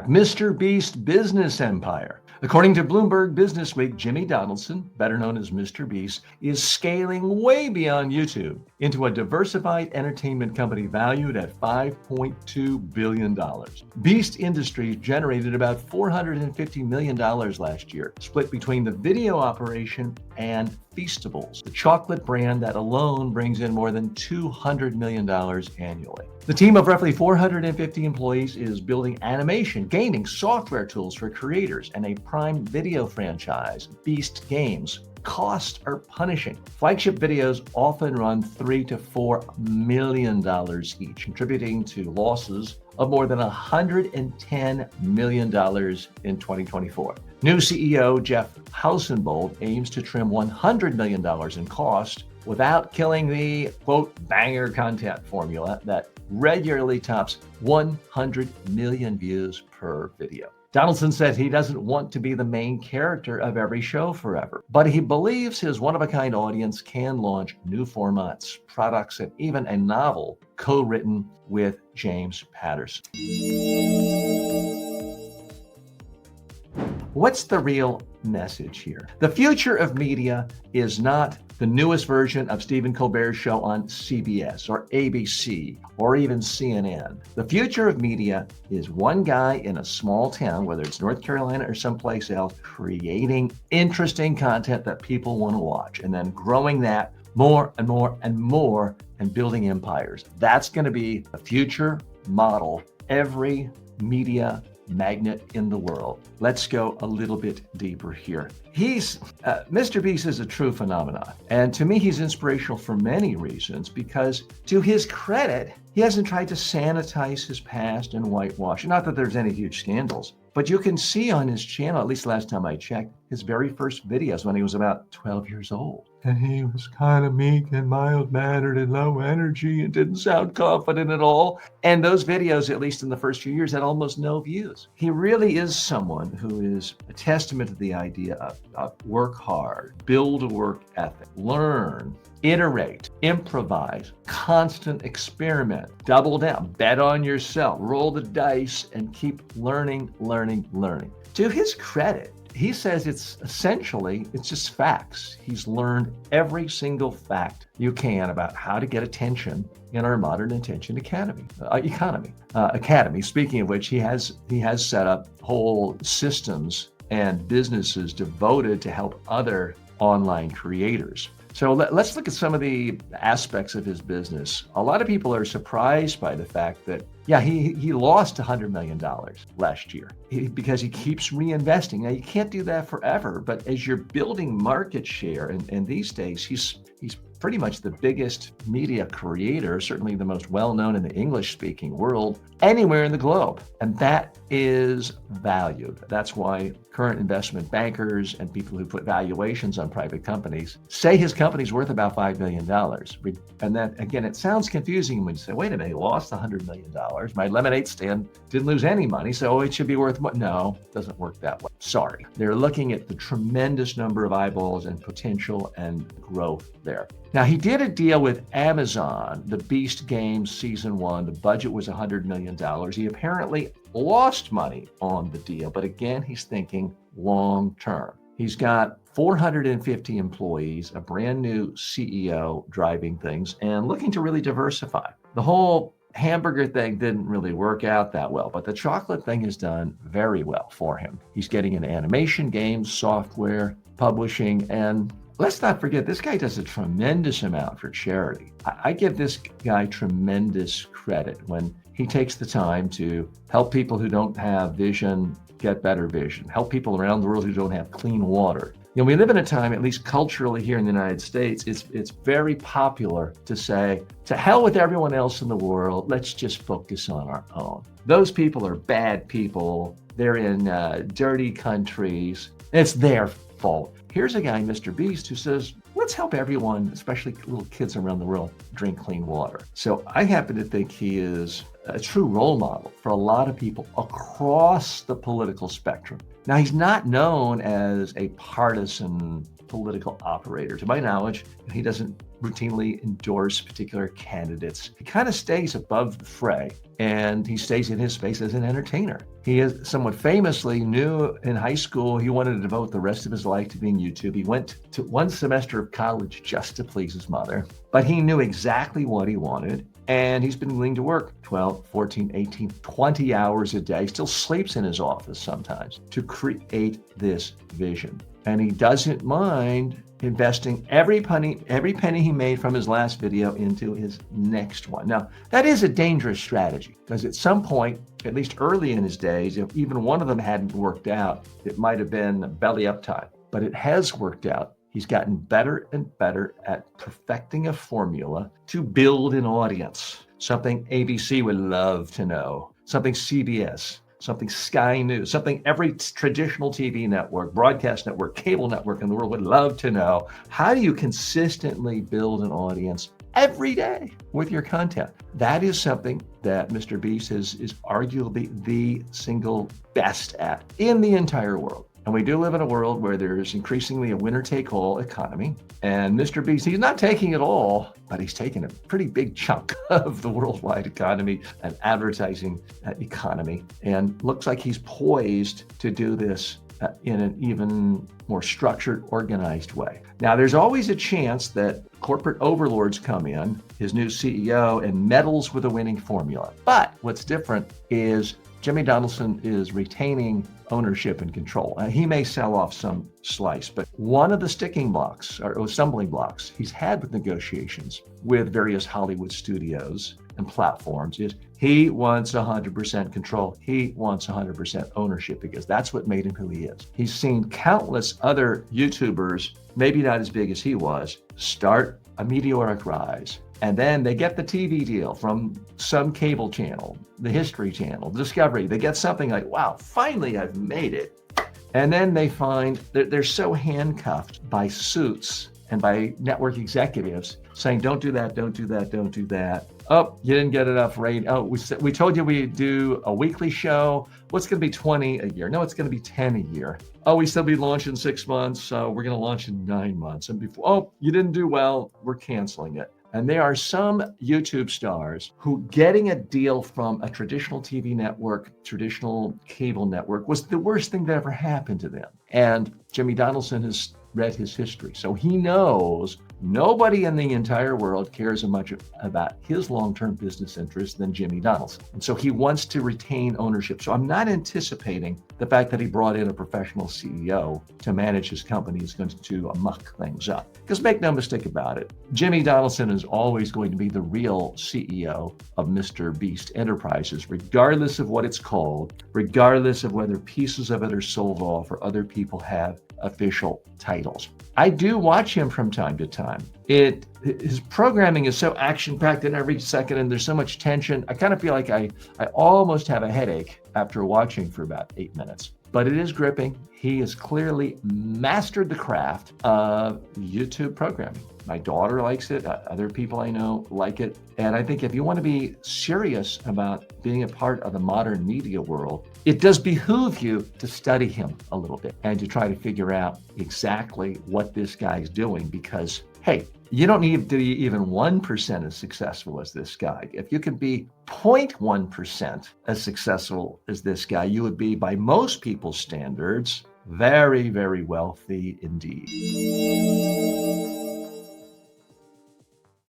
MrBeast's business empire. According to Bloomberg Businessweek, Jimmy Donaldson, better known as MrBeast, is scaling way beyond YouTube into a diversified entertainment company valued at $5.2 billion. Beast Industries generated about $450 million last year, split between the video operation and Feastables, the chocolate brand that alone brings in more than $200 million annually. The team of roughly 450 employees is building animation, gaming, software tools for creators, and a Prime Video franchise, Beast Games. Costs are punishing. Flagship videos often run $3 to $4 million each, contributing to losses of more than $110 million in 2024. New CEO Jeff Hausenbold aims to trim $100 million in cost without killing the, quote, banger content formula that regularly tops 100 million views per video. Donaldson said he doesn't want to be the main character of every show forever, but he believes his one-of-a-kind audience can launch new formats, products, and even a novel co-written with James Patterson. What's the real message here? The future of media is not the newest version of Stephen Colbert's show on CBS or ABC or even CNN. The future of media is one guy in a small town, whether it's North Carolina or someplace else, creating interesting content that people want to watch and then growing that more and more and more and building empires. That's going to be the future model every media magnet in the world. Let's go a little bit deeper here. MrBeast is a true phenomenon. And to me, he's inspirational for many reasons because to his credit, he hasn't tried to sanitize his past and whitewash. Not that there's any huge scandals, but you can see on his channel, at least last time I checked, his very first videos when he was about 12 years old. And he was kind of meek and mild-mannered and low energy and didn't sound confident at all. And those videos, at least in the first few years, had almost no views. He really is someone who is a testament to the idea of work hard, build a work ethic, learn, iterate, improvise, constant experiment, double down, bet on yourself, roll the dice, and keep learning. To his credit, he says it's just facts. He's learned every single fact you can about how to get attention in our modern attention economy. Speaking of which, he has set up whole systems and businesses devoted to help other online creators. So let's look at some of the aspects of his business. A lot of people are surprised by the fact that, he lost $100 million last year because he keeps reinvesting. Now, you can't do that forever, but as you're building market share, and these days, he's pretty much the biggest media creator, certainly the most well-known in the English-speaking world, anywhere in the globe. And that is valued. That's why current investment bankers and people who put valuations on private companies say his company's worth about $5 million. And that, again, it sounds confusing when you say, wait a minute, he lost $100 million. My lemonade stand didn't lose any money, so it should be worth more. No, it doesn't work that way. Sorry. They're looking at the tremendous number of eyeballs and potential and growth there. Now, he did a deal with Amazon, the Beast Games Season 1. The budget was $100 million. He apparently lost money on the deal, but again, he's thinking long term. He's got 450 employees, a brand new CEO driving things, and looking to really diversify. The whole hamburger thing didn't really work out that well, but the chocolate thing has done very well for him. He's getting into animation, games, software, publishing, and let's not forget, this guy does a tremendous amount for charity. I give this guy tremendous credit when he takes the time to help people who don't have vision get better vision, help people around the world who don't have clean water. We live in a time, at least culturally here in the United States, it's very popular to say, to hell with everyone else in the world, let's just focus on our own. Those people are bad people. They're in dirty countries. It's their fault. Here's a guy, MrBeast, who says, let's help everyone, especially little kids around the world, drink clean water. So I happen to think he is a true role model for a lot of people across the political spectrum. Now, he's not known as a partisan political operator. To my knowledge, he doesn't routinely endorse particular candidates. He kind of stays above the fray, and he stays in his space as an entertainer. He is somewhat famously knew in high school he wanted to devote the rest of his life to being YouTube. He went to one semester of college just to please his mother, but he knew exactly what he wanted. And he's been willing to work 12, 14, 18, 20 hours a day, still sleeps in his office sometimes, to create this vision. And he doesn't mind investing every penny he made from his last video into his next one. Now, that is a dangerous strategy, because at some point, at least early in his days, if even one of them hadn't worked out, it might have been belly up time. But it has worked out. He's gotten better and better at perfecting a formula to build an audience, something ABC would love to know, something CBS, something Sky News, something every traditional TV network, broadcast network, cable network in the world would love to know. How do you consistently build an audience every day with your content? That is something that MrBeast is arguably the single best at in the entire world. And we do live in a world where there's increasingly a winner-take-all economy. And MrBeast, he's not taking it all, but he's taking a pretty big chunk of the worldwide economy and advertising economy. And looks like he's poised to do this in an even more structured, organized way. Now, there's always a chance that corporate overlords come in, his new CEO, and meddles with the winning formula. But what's different is Jimmy Donaldson is retaining ownership and control. He may sell off some slice, but one of the sticking blocks or stumbling blocks he's had with negotiations with various Hollywood studios and platforms is he wants 100% control. He wants 100% ownership, because that's what made him who he is. He's seen countless other YouTubers, maybe not as big as he was, start a meteoric rise. And then they get the TV deal from some cable channel, the History Channel, Discovery. They get something like, wow, finally I've made it. And then they find that they're so handcuffed by suits and by network executives saying, don't do that, don't do that, don't do that. Oh, you didn't get enough rating. Oh, we told you we'd do a weekly show. What's going to be 20 a year? No, it's going to be 10 a year. Oh, we said we'd launch in 6 months. So we're going to launch in 9 months. And before, oh, you didn't do well. We're canceling it. And there are some YouTube stars who getting a deal from a traditional TV network, traditional cable network, was the worst thing that ever happened to them. And Jimmy Donaldson has read his history. So he knows nobody in the entire world cares as much about his long-term business interests than Jimmy Donaldson. And so he wants to retain ownership. So I'm not anticipating the fact that he brought in a professional CEO to manage his company is going to muck things up. Because make no mistake about it, Jimmy Donaldson is always going to be the real CEO of MrBeast Enterprises, regardless of what it's called, regardless of whether pieces of it are sold off or other people have official titles. I do watch him from time to time. His programming is so action-packed in every second, and there's so much tension. I kind of feel like I almost have a headache after watching for about 8 minutes. But it is gripping. He has clearly mastered the craft of YouTube programming. My daughter likes it. Other people I know like it. And I think if you want to be serious about being a part of the modern media world, it does behoove you to study him a little bit and to try to figure out exactly what this guy's doing, because, hey, you don't need to be even 1% as successful as this guy. If you can be 0.1% as successful as this guy, you would be, by most people's standards, very, very wealthy indeed.